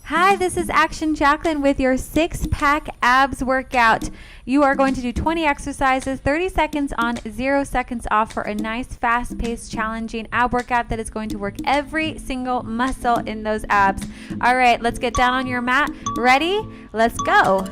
Hi, this is Action Jacqueline with your 6-pack abs workout. You are going to do 20 exercises, 30 seconds on, 0 seconds off for a nice, fast-paced, challenging ab workout that is going to work every single muscle in those abs. All right, let's get down on your mat. Ready? Let's go.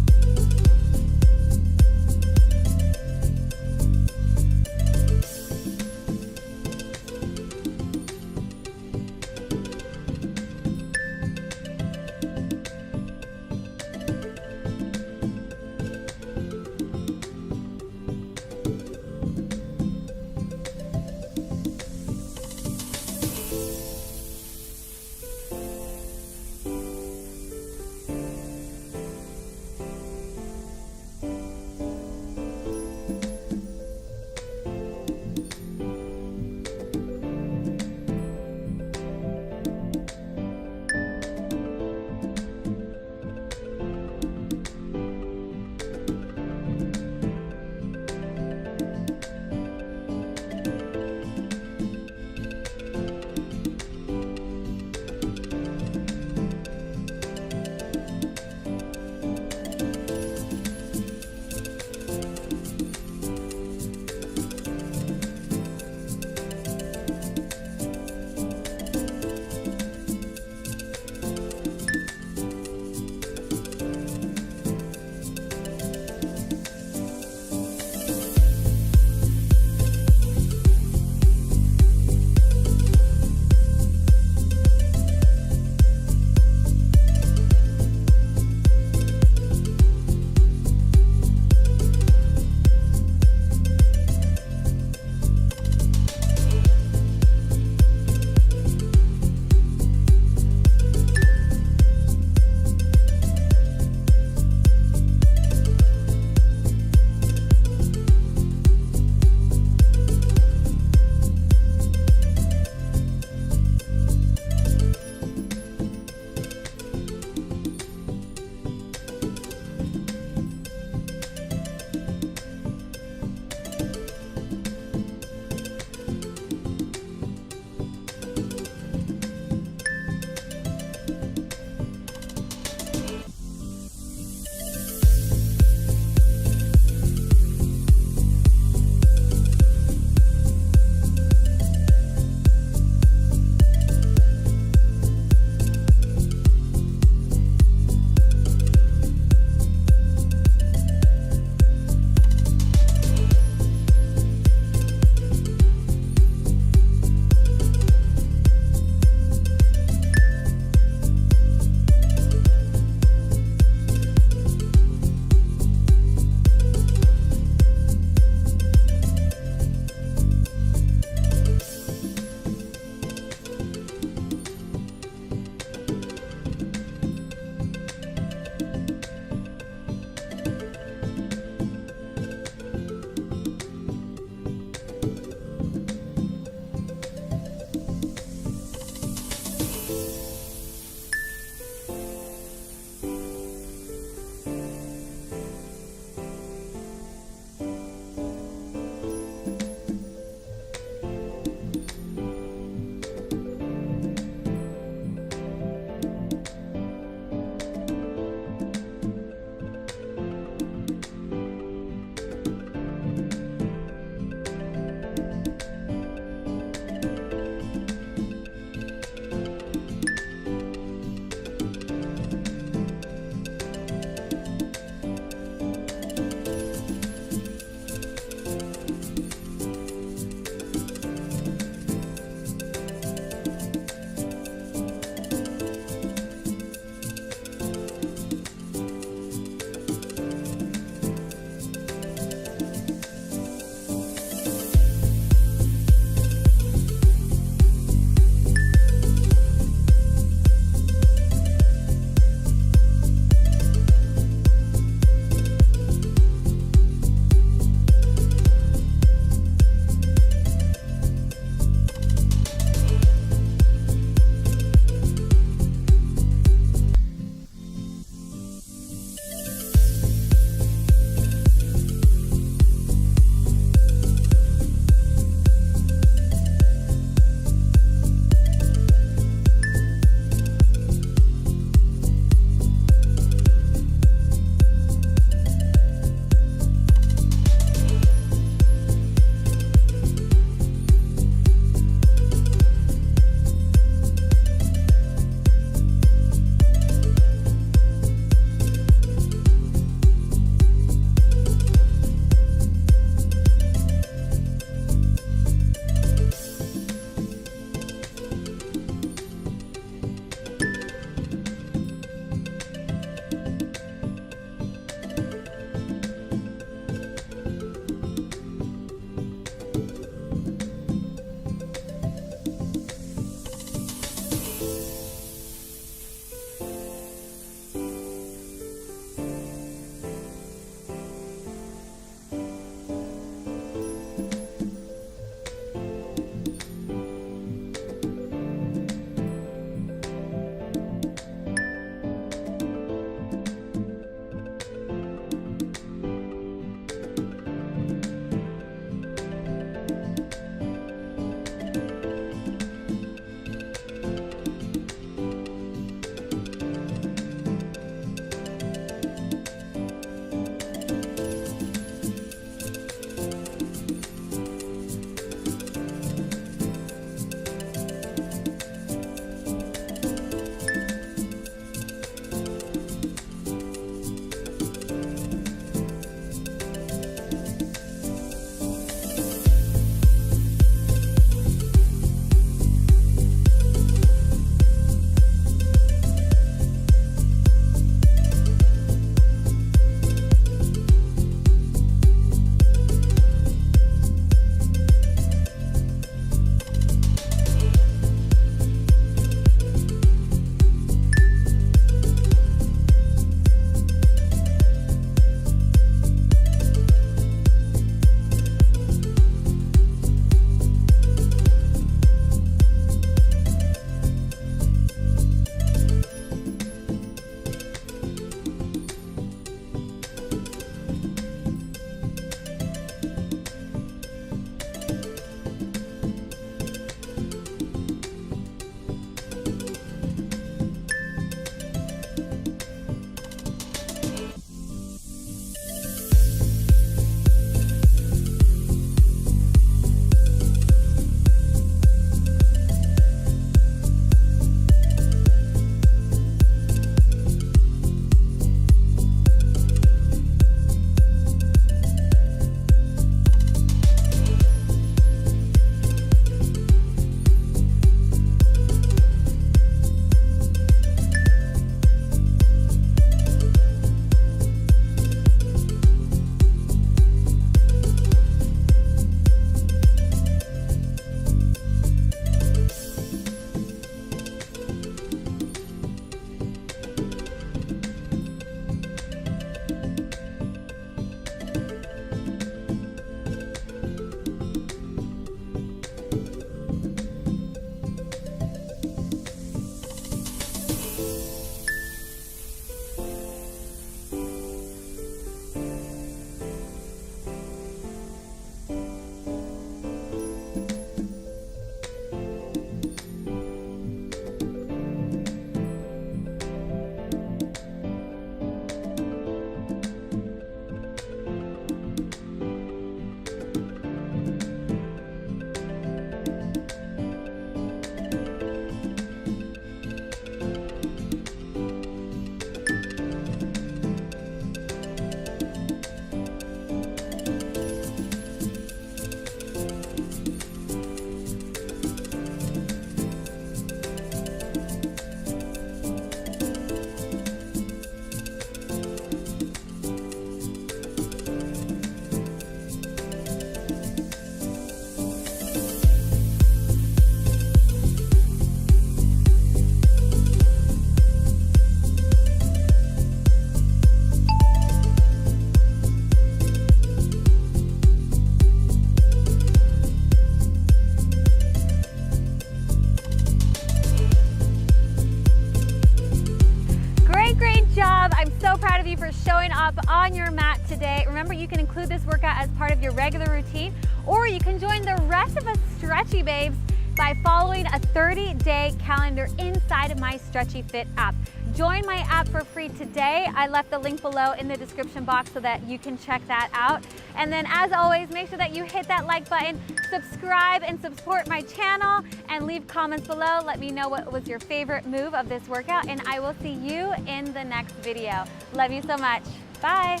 up on your mat today. Remember, you can include this workout as part of your regular routine, or you can join the rest of us Stretchy Babes by following a 30-day calendar inside of my Stretchy Fit app. Join my app for free today. I left the link below in the description box so that you can check that out. And then as always, make sure that you hit that like button, subscribe and support my channel, and leave comments below. Let me know what was your favorite move of this workout, and I will see you in the next video. Love you so much. Bye.